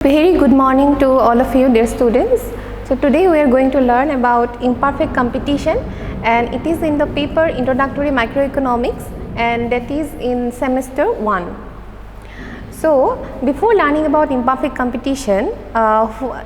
Very good morning to all of you dear students. So today we are going to learn about imperfect competition, and it is in the paper Introductory Microeconomics, and that is in semester 1. So before learning about imperfect competition,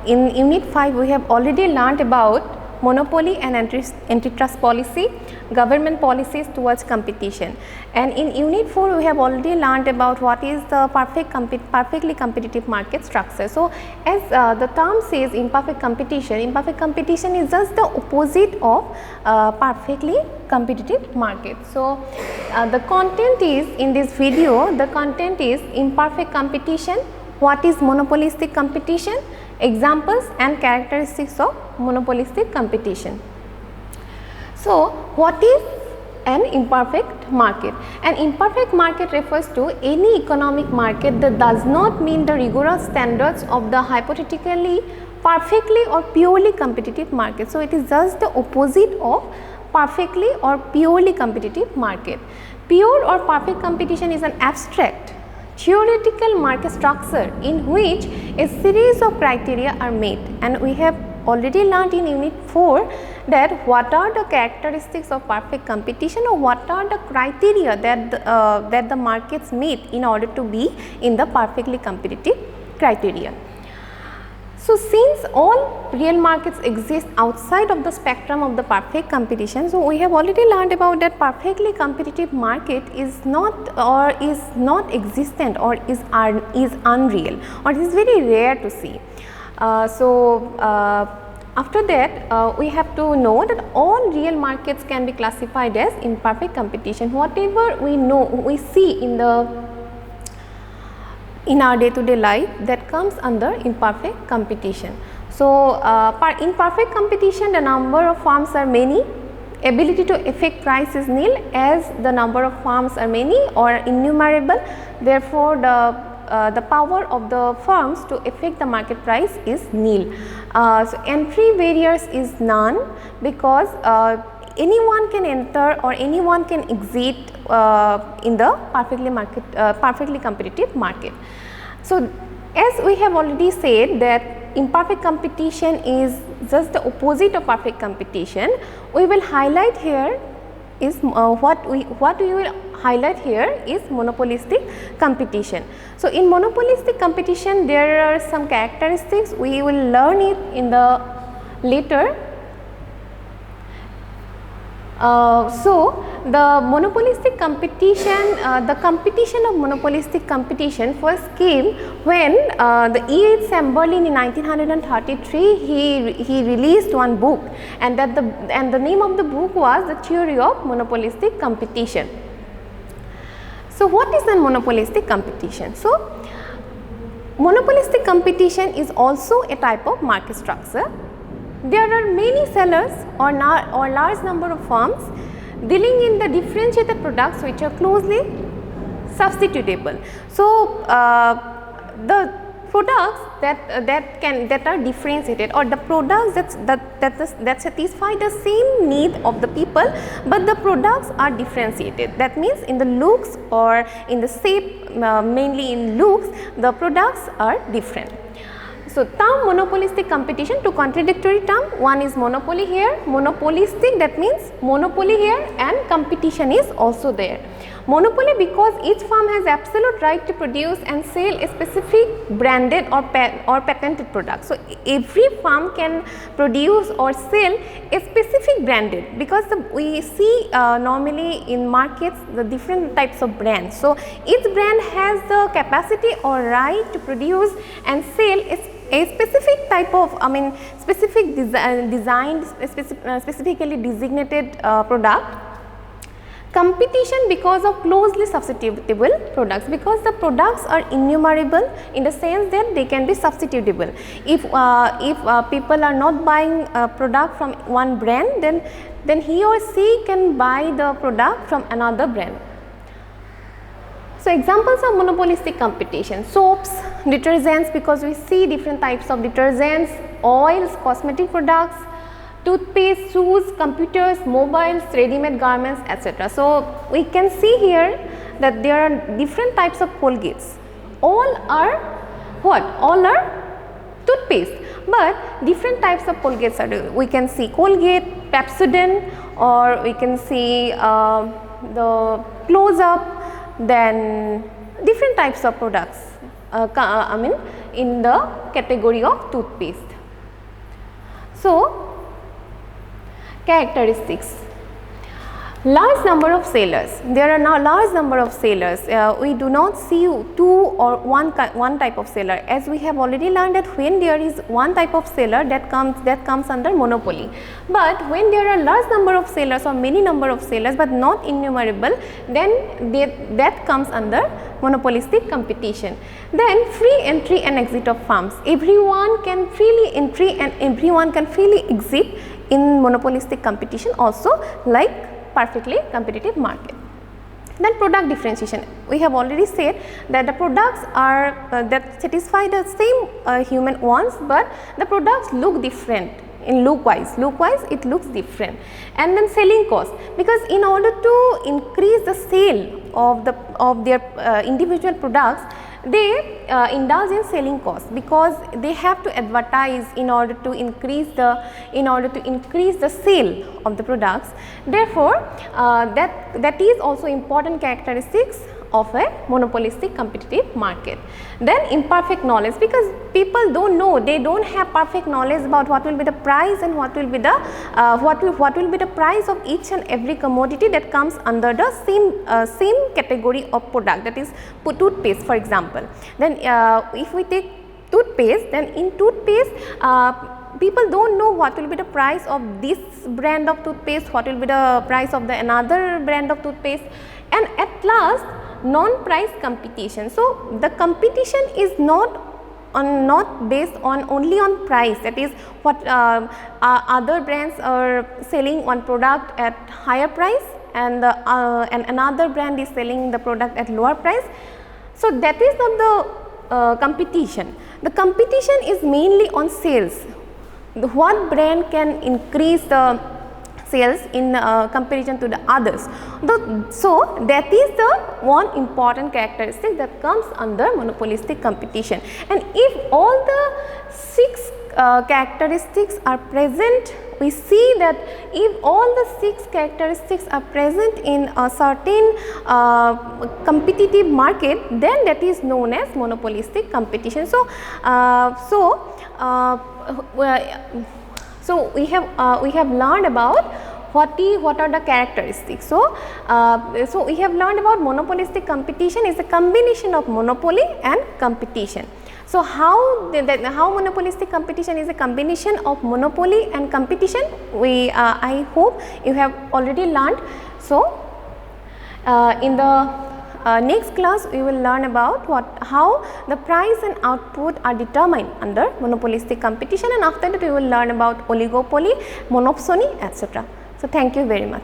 in unit 5 we have already learned about monopoly and antitrust policy, government policies towards competition, and in unit 4 we have already learned about what is the perfectly competitive market structure. So as the term says, imperfect competition is just the opposite of perfectly competitive market. So the content is in this video, the content is imperfect competition, what is monopolistic competition, examples and characteristics of monopolistic competition. So what is an imperfect market? An imperfect market refers to any economic market that does not meet the rigorous standards of the hypothetically perfectly or purely competitive market. So it is just the opposite of perfectly or purely competitive market. Pure or perfect competition is an abstract theoretical market structure in which a series of criteria are met, and we have already learned in unit 4 that what are the characteristics of perfect competition, or what are the criteria that the markets meet in order to be in the perfectly competitive criteria. So since all real markets exist outside of the spectrum of the perfect competition, so we have already learned about that perfectly competitive market is not existent, or is unreal, or it is very rare to see. After that we have to know that all real markets can be classified as imperfect competition. Whatever we see in our day-to-day life, that comes under imperfect competition. So in perfect competition, the number of firms are many, ability to affect price is nil, as the number of firms are many or innumerable, therefore the power of the firms to affect the market price is nil. So entry barriers is none, because anyone can enter or anyone can exit in the perfectly competitive market. So as we have already said that imperfect competition is just the opposite of perfect competition, we will highlight here is what we will highlight here is monopolistic competition. So in monopolistic competition there are some characteristics, we will learn it in the later. So the monopolistic competition, the competition of monopolistic competition first came when the E.H. Chamberlain in 1933 he released one book, and the name of the book was The Theory of Monopolistic Competition. So what is a monopolistic competition? So monopolistic competition is also a type of market structure. There are many sellers or large number of firms dealing in the differentiated products which are closely substitutable. So the products that are differentiated, or the products that satisfy the same need of the people, but the products are differentiated. That means in the looks or in the shape, mainly in looks, the products are different. So term monopolistic competition, two contradictory term, one is monopoly here, monopolistic, that means monopoly here and competition is also there. Monopoly because each firm has absolute right to produce and sell a specific branded or patented product. So every firm can produce or sell a specific branded, because we see normally in markets the different types of brands. So each brand has the capacity or right to produce and sell a specific type of, specific designed, specifically designated product. Competition because of closely substitutable products, because the products are innumerable in the sense that they can be substitutable. If people are not buying a product from one brand, then he or she can buy the product from another brand. So examples of monopolistic competition: soaps, detergents, because we see different types of detergents, oils, cosmetic products, toothpaste, shoes, computers, mobiles, ready-made garments, etc. So we can see here that there are different types of Colgates. All are what? All are toothpaste, but different types of Colgates are there. We can see Colgate, Pepsodent, or we can see the Close-Up, then different types of products in the category of toothpaste. So, characteristics. Large number of sellers. There are now large number of sellers. We do not see two or one type of seller, as we have already learned that when there is one type of seller, that comes under monopoly. But when there are large number of sellers or many number of sellers but not innumerable, then that comes under monopolistic competition. Then free entry and exit of firms. Everyone can freely entry and everyone can freely exit in monopolistic competition also, like perfectly competitive market. Then product differentiation. We have already said that the products are that satisfy the same human wants, but the products look different in look wise it looks different. And then selling cost, because in order to increase the sale of their individual products, they indulge in selling costs, because they have to advertise in order to increase the sale of the products. Therefore, that is also important characteristics of a monopolistic competitive market. Then imperfect knowledge, because people don't know, they don't have perfect knowledge about what will be the price and what will be the price of each and every commodity that comes under the same category of product, that is toothpaste for example. Then if we take toothpaste, then in toothpaste people don't know what will be the price of this brand of toothpaste, what will be the price of the another brand of toothpaste, and at last non-price competition. So the competition is not based on only on price, that is what other brands are selling one product at higher price and another brand is selling the product at lower price. So that is not the competition. The competition is mainly on sales. What brand can increase the sales in comparison to the others. So that is the one important characteristic that comes under monopolistic competition. And if all the 6 characteristics are present, we see that if all the 6 characteristics are present in a certain competitive market, then that is known as monopolistic competition. So we have learned about what are the characteristics. So we have learned about monopolistic competition is a combination of monopoly and competition. So how monopolistic competition is a combination of monopoly and competition, I hope you have already learned. So in the next class we will learn about how the price and output are determined under monopolistic competition, and after that we will learn about oligopoly, monopsony, etc. So thank you very much.